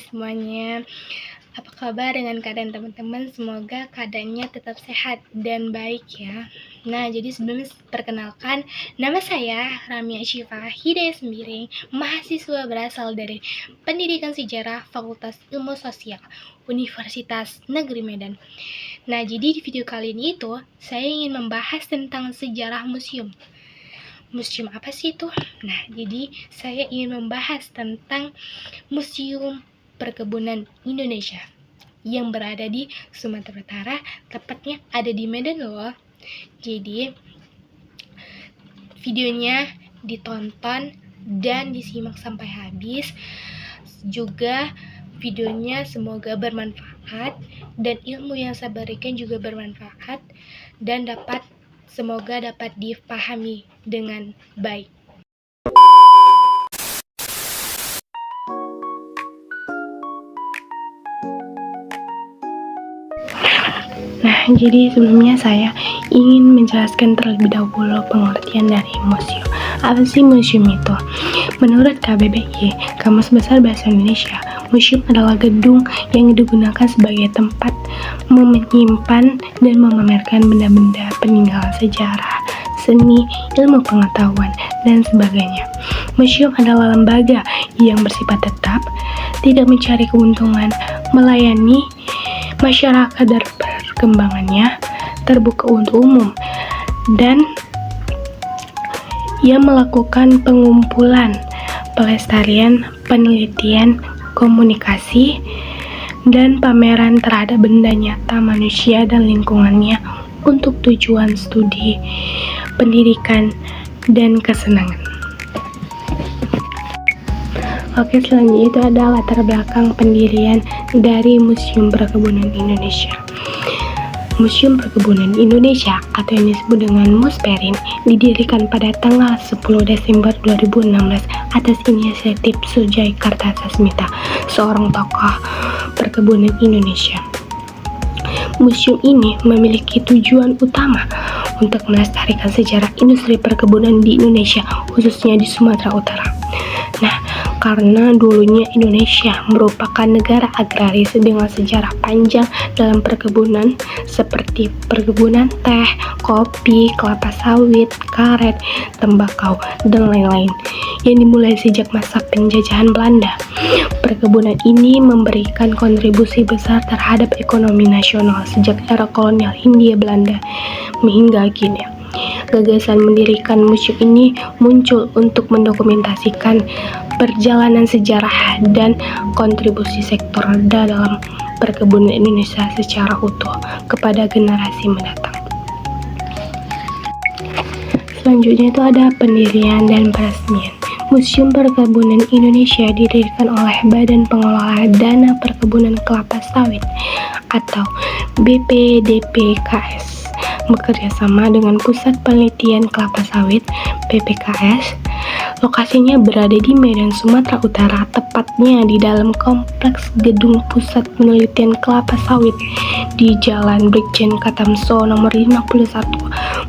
semuanya. Apa kabar dengan keadaan teman-teman? Semoga keadaannya tetap sehat dan baik ya. Nah, jadi sebelumnya perkenalkan, nama saya Ramia Syifa Hidayah Sembiring, mahasiswa berasal dari Pendidikan Sejarah Fakultas Ilmu Sosial Universitas Negeri Medan. Nah, jadi di video kali ini saya ingin membahas tentang sejarah museum. Museum apa sih itu? Nah, jadi saya ingin membahas tentang Museum Perkebunan Indonesia yang berada di Sumatera Utara, tepatnya ada di Medan loh. Jadi, videonya ditonton dan disimak sampai habis. Juga videonya semoga bermanfaat dan ilmu yang saya berikan juga bermanfaat dan semoga dapat dipahami dengan baik. Nah, jadi sebelumnya saya ingin menjelaskan terlebih dahulu pengertian dari museum. Apa sih museum itu? Menurut KBBI, Kamus Besar Bahasa Indonesia, museum adalah gedung yang digunakan sebagai tempat menyimpan dan memamerkan benda-benda peninggalan sejarah, seni, ilmu pengetahuan, dan sebagainya. Museum adalah lembaga yang bersifat tetap, tidak mencari keuntungan, melayani masyarakat dan perkembangannya, terbuka untuk umum, dan yang melakukan pengumpulan, pelestarian, penelitian, komunikasi, dan pameran terhadap benda nyata manusia dan lingkungannya untuk tujuan studi, pendidikan, dan kesenangan. Oke, selanjutnya itu adalah latar belakang pendirian dari Museum Perkebunan Indonesia. Museum Perkebunan Indonesia atau yang disebut dengan Musperin didirikan pada tanggal 10 Desember 2016 atas inisiatif Sujai Kartasasmita, seorang tokoh perkebunan Indonesia. Museum ini memiliki tujuan utama untuk melestarikan sejarah industri perkebunan di Indonesia, khususnya di Sumatera Utara. Nah, karena dulunya Indonesia merupakan negara agraris dengan sejarah panjang dalam perkebunan seperti perkebunan teh, kopi, kelapa sawit, karet, tembakau, dan lain-lain yang dimulai sejak masa penjajahan Belanda. Perkebunan ini memberikan kontribusi besar terhadap ekonomi nasional sejak era kolonial Hindia Belanda hingga kini. Gagasan mendirikan museum ini muncul untuk mendokumentasikan perjalanan sejarah dan kontribusi sektor dalam perkebunan Indonesia secara utuh kepada generasi mendatang. Selanjutnya itu ada pendirian dan peresmian. Museum Perkebunan Indonesia didirikan oleh Badan Pengelola Dana Perkebunan Kelapa Sawit atau BPDPKS bekerja sama dengan Pusat Penelitian Kelapa Sawit (PPKS). Lokasinya berada di Medan, Sumatera Utara, tepatnya di dalam kompleks gedung Pusat Penelitian Kelapa Sawit di Jalan Brigjen Katamso nomor 51.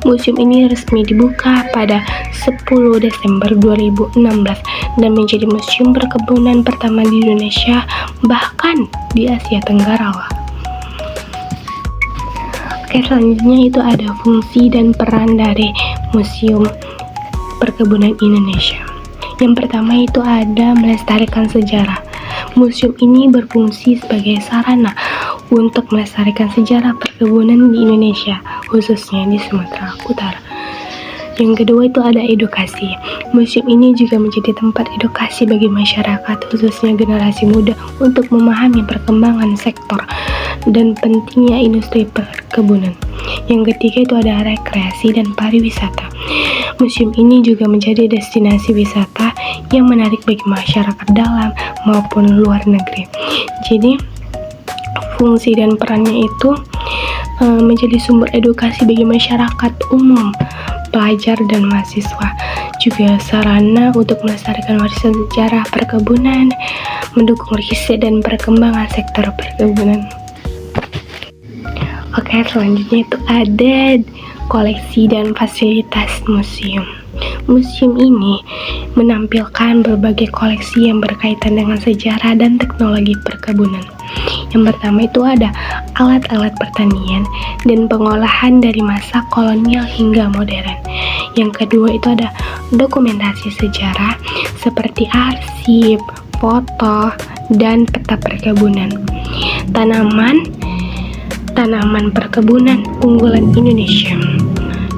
Museum ini resmi dibuka pada 10 Desember 2016 dan menjadi museum perkebunan pertama di Indonesia, bahkan di Asia Tenggara. Oke, selanjutnya itu ada fungsi dan peran dari Museum Perkebunan Indonesia. Yang pertama itu ada melestarikan sejarah. Museum ini berfungsi sebagai sarana untuk melestarikan sejarah perkebunan di Indonesia, khususnya di Sumatera Utara. Yang kedua itu ada edukasi. Museum ini juga menjadi tempat edukasi bagi masyarakat, khususnya generasi muda, untuk memahami perkembangan sektor dan pentingnya industri perkebunan. Yang ketiga itu ada rekreasi dan pariwisata. Museum ini juga menjadi destinasi wisata yang menarik bagi masyarakat dalam maupun luar negeri. Jadi, fungsi dan perannya itu menjadi sumber edukasi bagi masyarakat umum, pelajar dan mahasiswa, juga sarana untuk melestarikan warisan sejarah perkebunan, mendukung riset dan perkembangan sektor perkebunan. Oke, selanjutnya itu ada koleksi dan fasilitas museum. Museum ini menampilkan berbagai koleksi yang berkaitan dengan sejarah dan teknologi perkebunan. Yang pertama itu ada alat-alat pertanian dan pengolahan dari masa kolonial hingga modern. Yang kedua itu ada dokumentasi sejarah seperti arsip, foto, dan peta perkebunan. Tanaman perkebunan unggulan Indonesia.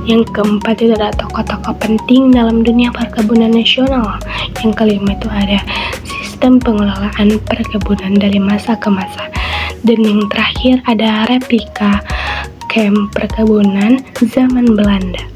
Yang keempat itu ada tokoh-tokoh penting dalam dunia perkebunan nasional. Yang kelima itu ada sistem pengelolaan perkebunan dari masa ke masa. Dan yang terakhir ada replika camp perkebunan zaman Belanda.